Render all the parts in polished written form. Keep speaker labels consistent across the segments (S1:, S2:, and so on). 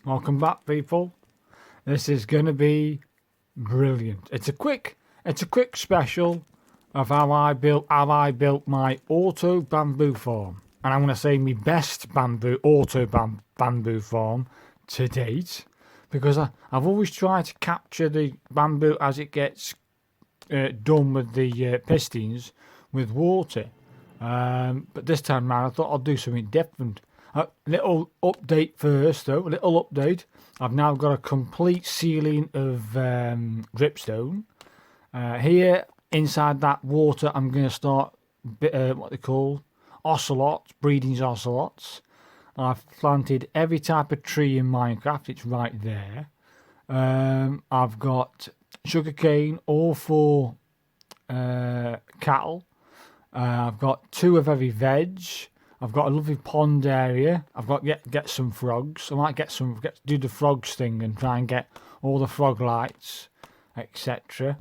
S1: Welcome back, people. This is going to be brilliant. It's a quick special of how I built my auto bamboo farm, and I'm going to say my best bamboo farm to date, because I've always tried to capture the bamboo as it gets done with the pistons with water, but this time round I thought I'd do something different. Little update first though, I've now got a complete ceiling of dripstone. Here inside that water I'm going to start what they call ocelots, breeding ocelots. I've planted every type of tree in Minecraft, it's right there. I've got sugarcane, all for cattle. I've got 2 of every veg. I've got a lovely pond area. I've got get some frogs. I might do the frogs thing and try and get all the frog lights, etc.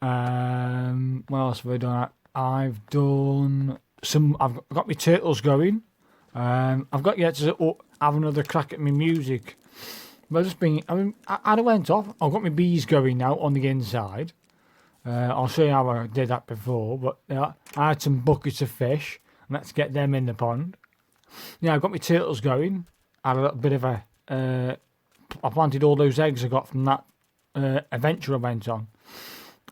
S1: What else have I done? I've got my turtles going. I've got yet to have another crack at my music. But I went off. I've got my bees going now on the inside. I'll show you how I did that before. But I had some buckets of fish. Let's get them in the pond. Yeah, I've got my turtles going. I had a little bit of I planted all those eggs I got from that adventure I went on.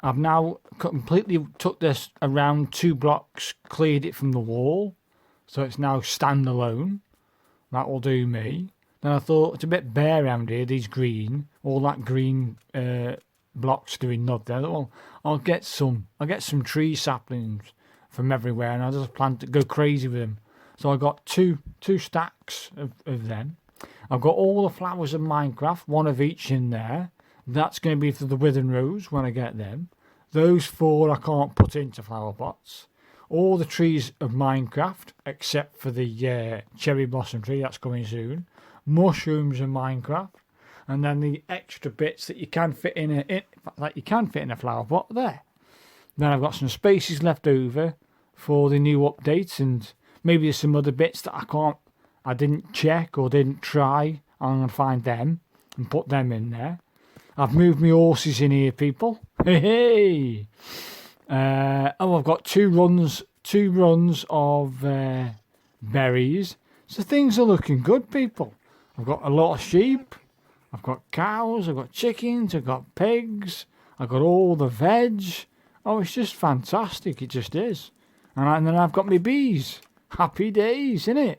S1: I've now completely took this around 2 blocks, cleared it from the wall. So it's now standalone. That will do me. Then I thought it's a bit bare around here, all that green blocks doing nothing. Well, I'll get some tree saplings from everywhere, and I just plan to go crazy with them. So I got two stacks of them. I've got all the flowers of Minecraft, 1 of each in there. That's going to be for the withering rose when I get them. Those 4 I can't put into flower pots. All the trees of Minecraft, except for the cherry blossom tree, that's coming soon. Mushrooms in Minecraft, and then the extra bits that you can fit in a flower pot there. Then I've got some spaces left over for the new updates, and maybe there's some other bits that I didn't check or didn't try. I'm going to find them and put them in there. I've moved my horses in here, people. Hey! I've got 2 runs of berries. So things are looking good, people. I've got a lot of sheep. I've got cows. I've got chickens. I've got pigs. I've got all the veg. Oh, it's just fantastic. It just is. And then I've got my bees. Happy days, innit?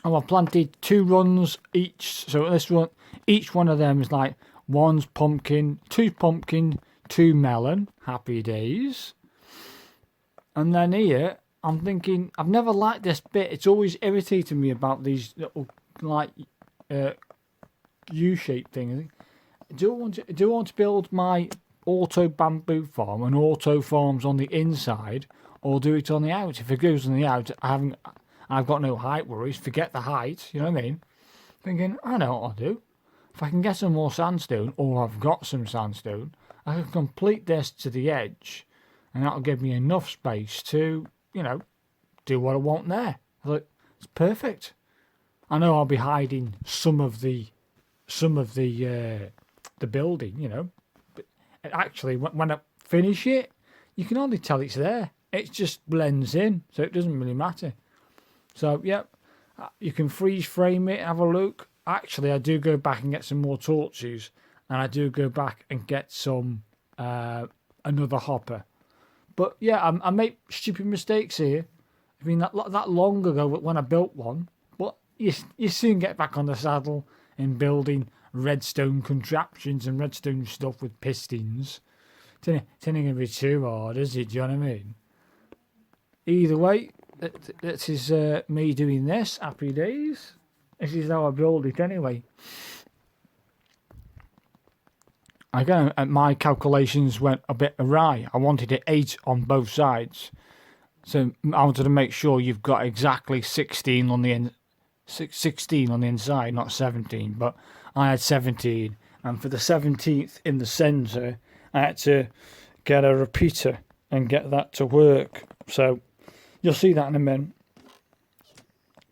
S1: Oh, I've planted 2 runs each. So each one of them is like 1's pumpkin, 2's pumpkin, 2 melon. Happy days. And then here, I'm thinking, I've never liked this bit. It's always irritated me about these little, like, U-shaped things. Do I want to build my auto bamboo farm and auto farms on the inside, or do it on the out? If it goes on the out, I've got no height worries. Forget the height, you know what I mean? Thinking, I know what I'll do. If I can get some more sandstone, or I've got some sandstone, I can complete this to the edge, and that'll give me enough space to, do what I want there. I thought, it's perfect. I know I'll be hiding some of the building, but actually when I finish it, you can hardly tell it's there. It just blends in, so it doesn't really matter. So yeah, you can freeze frame it, have a look. Actually, I do go back and get some more torches, and I do go back and get some another hopper. But yeah, I make stupid mistakes here. I mean, that long ago when I built one, but you soon get back on the saddle in building redstone contraptions and redstone stuff with pistons. It's not going to be too hard, is it? Do you know what I mean? Either way, this is me doing this. Happy days. This is how I build it anyway. Again, my calculations went a bit awry. I wanted it 8 on both sides. So I wanted to make sure you've got exactly 16 on the inside, not 17. But I had 17. And for the 17th in the centre, I had to get a repeater and get that to work. So you'll see that in a minute.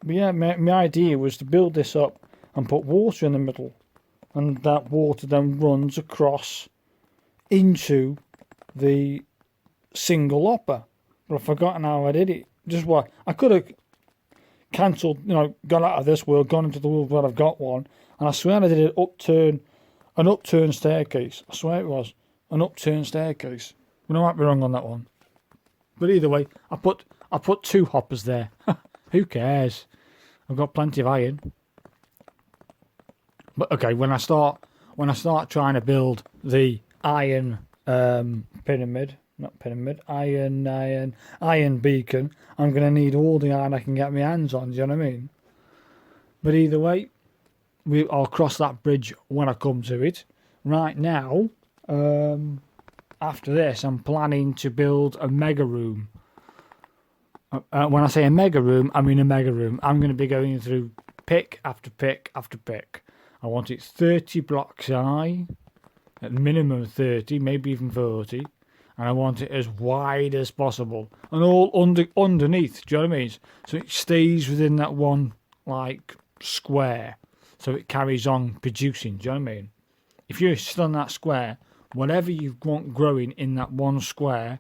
S1: But yeah, my idea was to build this up and put water in the middle, and that water then runs across into the single hopper. But I've forgotten how I did it. Just what I could have cancelled, gone out of this world, gone into the world where I've got one, and I swear I did an upturned staircase. I swear it was an upturned staircase. But I might be wrong on that one. But either way, I put 2 hoppers there. Who cares? I've got plenty of iron. But okay, when I start trying to build the iron pyramid, not pyramid, iron beacon, I'm going to need all the iron I can get my hands on, do you know what I mean? But either way, I'll cross that bridge when I come to it. Right now, after this, I'm planning to build a mega room. When I say a mega room, I mean a mega room. I'm going to be going through pick after pick after pick. I want it 30 blocks high, at minimum 30, maybe even 40. And I want it as wide as possible. And all underneath, do you know what I mean? So it stays within that one, square. So it carries on producing, do you know what I mean? If you're still in that square, whatever you want growing in that one square,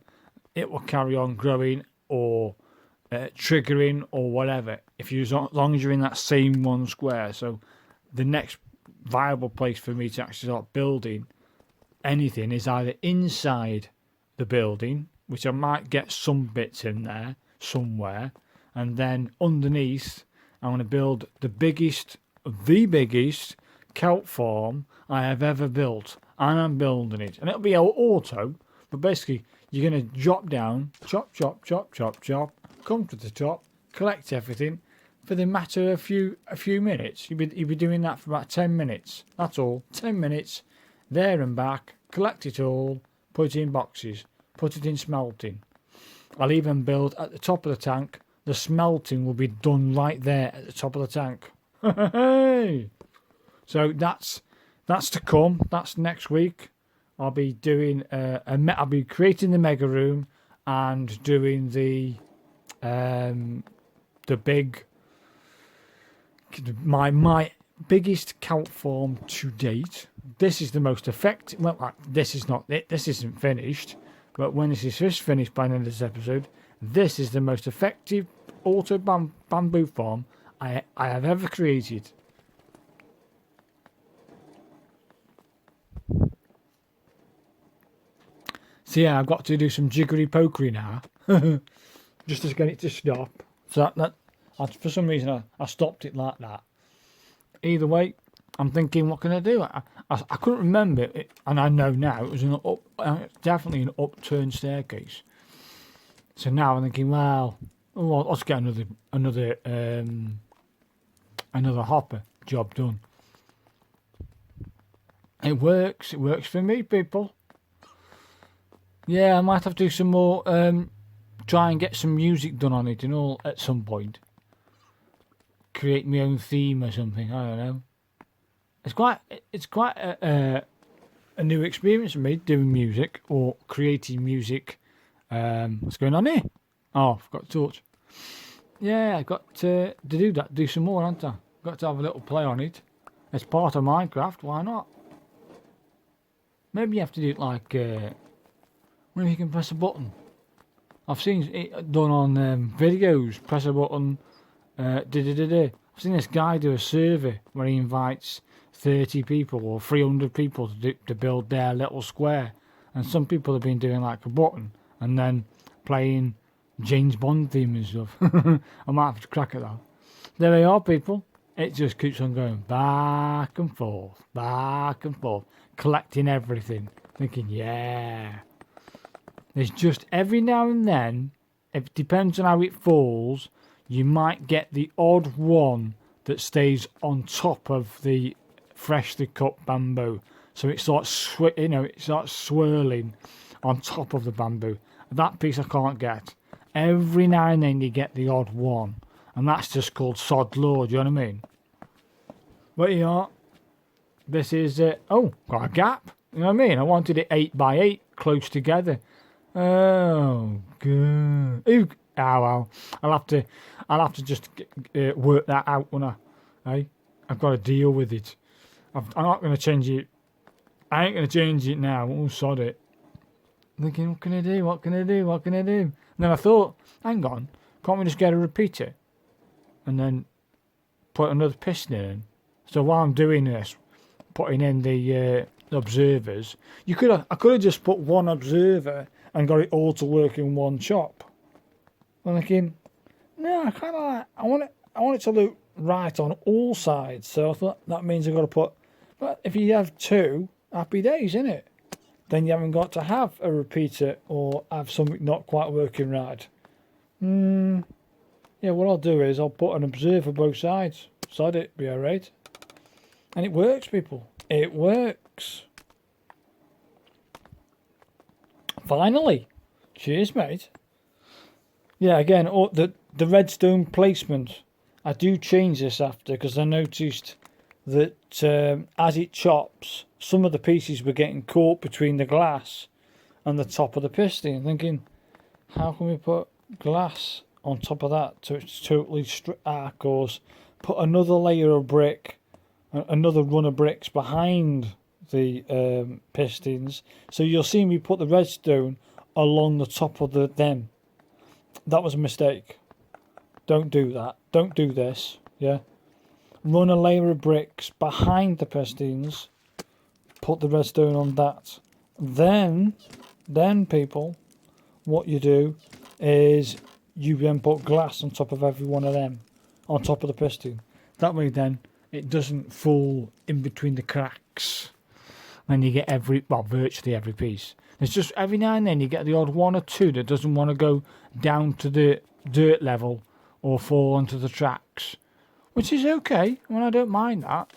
S1: it will carry on growing or triggering or whatever. As long as you're in that same one square. So the next viable place for me to actually start building anything is either inside the building, which I might get some bits in there somewhere, and then underneath I'm going to build the biggest kelp farm I have ever built, and I'm building it, and it'll be auto, but basically you're going to drop down, chop, come to the top, collect everything for the matter of a few minutes. You'll be doing that for about 10 minutes. That's all. 10 minutes, there and back, collect it all, put it in boxes, put it in smelting. I'll even build at the top of the tank. The smelting will be done right there at the top of the tank. So that's to come. That's next week. I'll be doing I'll be creating the mega room and doing the big my biggest kelp farm to date. This is the most effective. Well, this is not it. This isn't finished. But when this is finished by the end of this episode, this is the most effective auto bamboo farm I have ever created. So yeah, I've got to do some jiggery pokery now, just to get it to stop. So that for some reason I stopped it like that. Either way, I'm thinking, what can I do? I couldn't remember it, and I know now it was definitely an upturned staircase. So now I'm thinking, well, let's get another hopper job done. It works. It works for me, people. Yeah, I might have to do some more. Try and get some music done on it, at some point. Create my own theme or something. I don't know. It's quite a new experience for me doing music or creating music. What's going on here? Oh, I forgot to torch. Yeah, I got to do that. Do some more, haven't I? Got to have a little play on it. It's part of Minecraft. Why not? Maybe you have to do it like when you can press a button. I've seen it done on videos. Press a button. I've seen this guy do a survey where he invites 30 people or 300 people to build their little square, and some people have been doing like a button and then playing James Bond theme and stuff. I might have to crack at that. There they are, people. It just keeps on going back and forth, collecting everything, thinking, yeah. There's just every now and then, it depends on how it falls, you might get the odd one that stays on top of the freshly cut bamboo. So it starts swirling on top of the bamboo. That piece I can't get. Every now and then you get the odd one, and that's just called sod law. Do you know what I mean? But yeah, this is got a gap. You know what I mean? I wanted it 8 by 8 close together. Oh god! Ah well, I'll have to just work that out when I've got to deal with it. I'm not going to change it. I ain't going to change it now. Oh, sod it. Thinking, what can I do? What can I do? What can I do? And then I thought, hang on, can't we just get a repeater and then put another piston in? So while I'm doing this, putting in the observers, I could have just put one observer and got it all to work in one chop. I'm thinking, no, I kind of like, I want it to look right on all sides. So I thought that means I've got to put. But if you have two, happy days, innit? Then you haven't got to have a repeater or have something not quite working right. Yeah, what I'll do is I'll put an observer both sides. Sod it, be alright. And it works, people. It works. Finally. Cheers, mate. Yeah, again, the redstone placement. I do change this after because I noticed that as it chops, some of the pieces were getting caught between the glass and the top of the piston. Thinking, how can we put glass on top of that so it's totally of course, put another layer of brick, another run of bricks behind the pistons. So you'll see me put the redstone along the top of them. That was a mistake. Don't do that. Don't do this. Yeah. Run a layer of bricks behind the pistons. Put the redstone on that. Then people, what you do is you then put glass on top of every one of them, on top of the piston. That way then it doesn't fall in between the cracks. And you get virtually every piece. It's just every now and then you get the odd one or two that doesn't want to go down to the dirt level or fall onto the tracks. Which is okay. I mean, I don't mind that.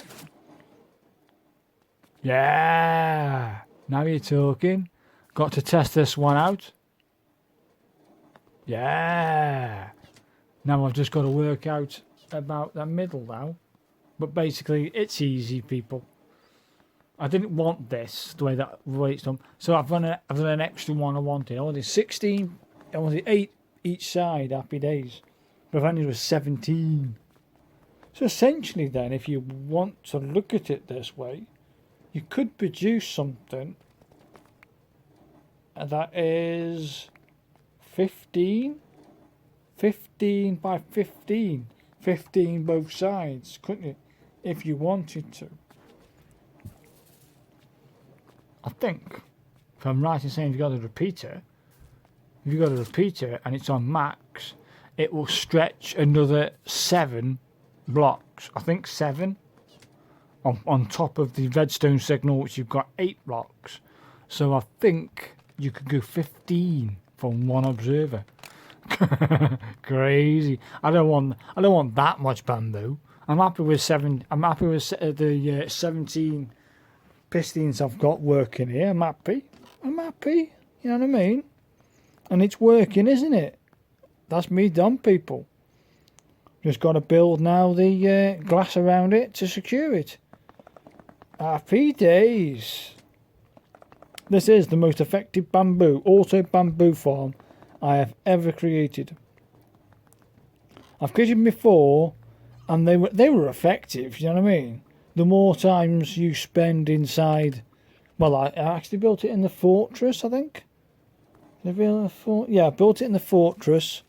S1: Yeah. Now you're talking. Got to test this one out. Yeah. Now I've just got to work out about the middle now. But basically, it's easy, people. I didn't want this the way it's done. So I've done an extra one I wanted. I wanted 16. I wanted 8 each side. Happy days. But I've only was 17. So essentially then, if you want to look at it this way, you could produce something that is 15 by 15. 15 both sides, couldn't you? If you wanted to. I think, if I'm right in saying if you've got a repeater and it's on max, it will stretch another 7 blocks. I think 7 on top of the redstone signal, which you've got 8 blocks. So I think you could go 15 from one observer. Crazy. I don't want that much bamboo. I'm happy with 7. I'm happy with the 17 pistons I've got working here. I'm happy. You know what I mean? And it's working, isn't it? That's me done, people. Just got to build now the glass around it to secure it. Happy days. This is the most effective auto bamboo farm I have ever created. I've created them before, and they were effective. You know what I mean? The more times you spend inside, well, I actually built it in the fortress. I think. Did I build I built it in the fortress,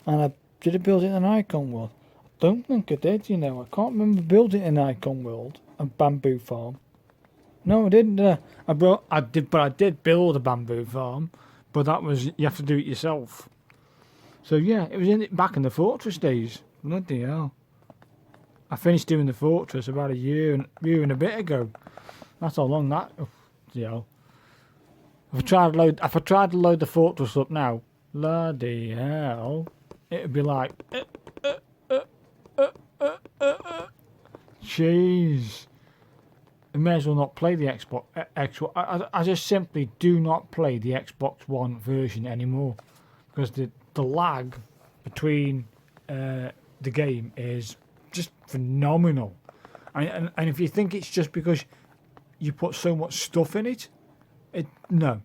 S1: and did I build it in an icon world? I don't think I did. You know, I can't remember building it in an icon world, a bamboo farm. No, I didn't. I did build a bamboo farm, but that was you have to do it yourself. So yeah, it was back in the fortress days. Bloody hell! I finished doing the fortress about a year and a bit ago. That's how long that. If I tried to load the fortress up now, bloody hell, it'd be like, jeez. I may as well not play the Xbox. I just simply do not play the Xbox One version anymore because the lag between the game is just phenomenal. And if you think it's just because you put so much stuff in it, no.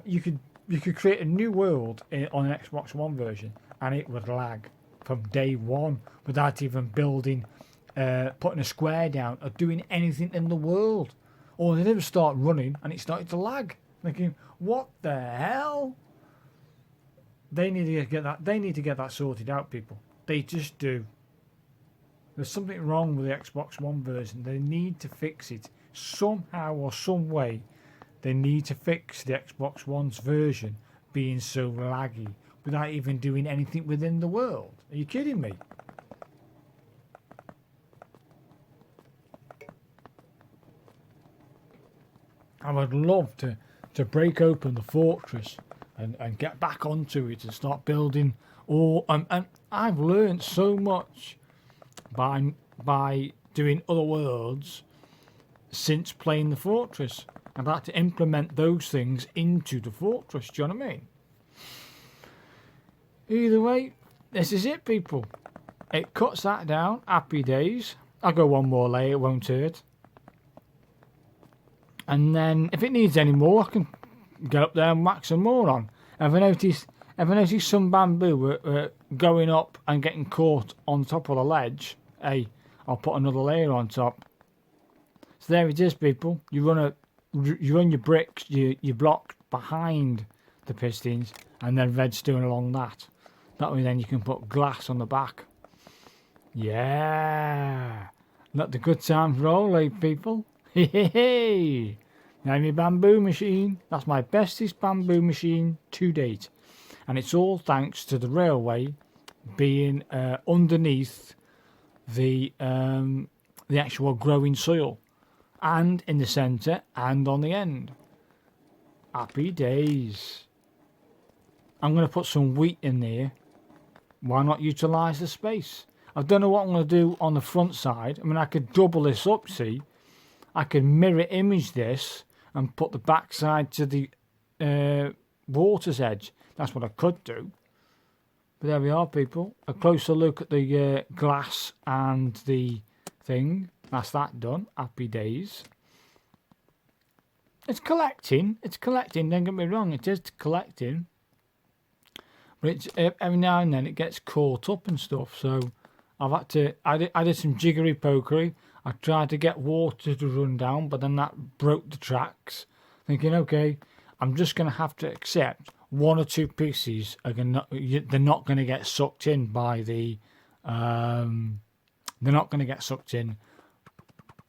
S1: You could you could create a new world on an Xbox One version, and it would lag from day one without even building, putting a square down or doing anything in the world. Or they never start running and it started to lag. Thinking, what the hell? They need to get that. They need to get that sorted out, people. They just do. There's something wrong with the Xbox One version. They need to fix it somehow or some way. They need to fix the Xbox One's version being so laggy without even doing anything within the world. Are you kidding me? I would love to break open the fortress and get back onto it and start building all. And I've learned so much by doing other worlds since playing the fortress. I've had to implement those things into the fortress. Do you know what I mean? Either way, this is it, people. It cuts that down. Happy days. I'll go one more layer. It won't hurt. And then if it needs any more, I can get up there and whack some more on. If I noticed some bamboo going up and getting caught on top of the ledge, hey, I'll put another layer on top. So there it is, people. You run your bricks, you block behind the pistons, and then redstone along that. That way, then you can put glass on the back. Yeah, let the good times roll, eh, people. Hey, now my bamboo machine. That's my bestest bamboo machine to date, and it's all thanks to the railway being underneath the actual growing soil, and in the centre and on the end. Happy days. I'm going to put some wheat in there. Why not utilise the space? I don't know what I'm going to do on the front side. I mean, I could double this up, see. I could mirror image this and put the back side to the water's edge. That's what I could do. But there we are, people. A closer look at the glass and the thing. That's that done. Happy days. It's collecting. It's collecting. Don't get me wrong. It is collecting. But it's every now and then it gets caught up and stuff. So I've had to. I did some jiggery pokery. I tried to get water to run down, but then that broke the tracks. Thinking, okay, I'm just going to have to accept one or two pieces are they're not going to get sucked in by the. They're not going to get sucked in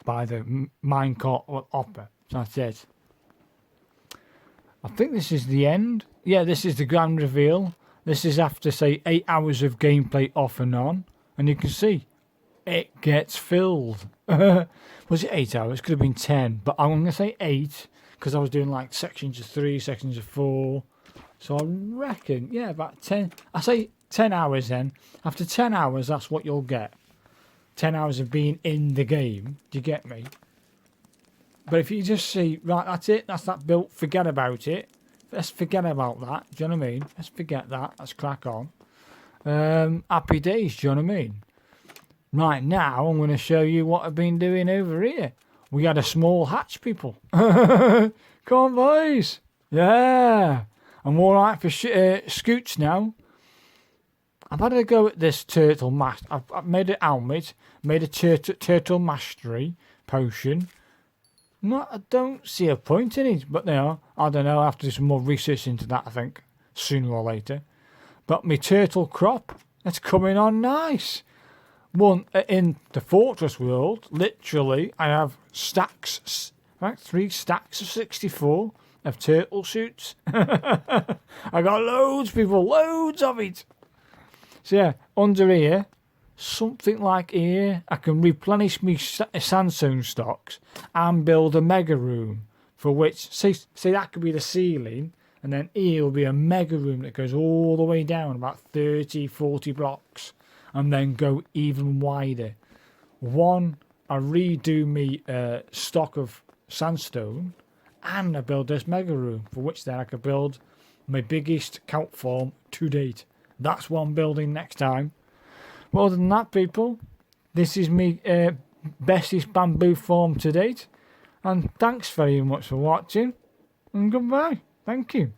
S1: by the minecart hopper. That's it. I think this is the end. Yeah, this is the grand reveal. This is after, say, 8 hours of gameplay off and on. And you can see, it gets filled. Was it 8 hours? Could have been 10. But I'm going to say 8, because I was doing like sections of 3, sections of 4. So I reckon, yeah, about 10. I say 10 hours then. After 10 hours, that's what you'll get. 10 hours of being in the game. Do you get me? But if you just see, right, that's it. That's that built. Forget about it. Let's forget about that. Do you know what I mean? Let's forget that. Let's crack on. Happy days. Do you know what I mean? Right now, I'm going to show you what I've been doing over here. We had a small hatch, people. Come on, boys. Yeah. I'm all right for scoots now. I've had a go at this turtle master. I've made a helmet, made a turtle mastery potion. No, I don't see a point in it, but I don't know. I have to do some more research into that, I think, sooner or later. But my turtle crop, it's coming on nice. One in the fortress world, literally, I have stacks, right, 3 stacks of 64 of turtle suits. I got loads, people, loads of it. So yeah, under here, something like here, I can replenish my sandstone stocks and build a mega room for which, see that could be the ceiling, and then here will be a mega room that goes all the way down about 30, 40 blocks and then go even wider. One, I redo me stock of sandstone and I build this mega room for which then I could build my biggest kelp farm to date. That's what I'm building next time. Well, other than that, people, this is me bestest bamboo farm to date. And thanks very much for watching. And goodbye. Thank you.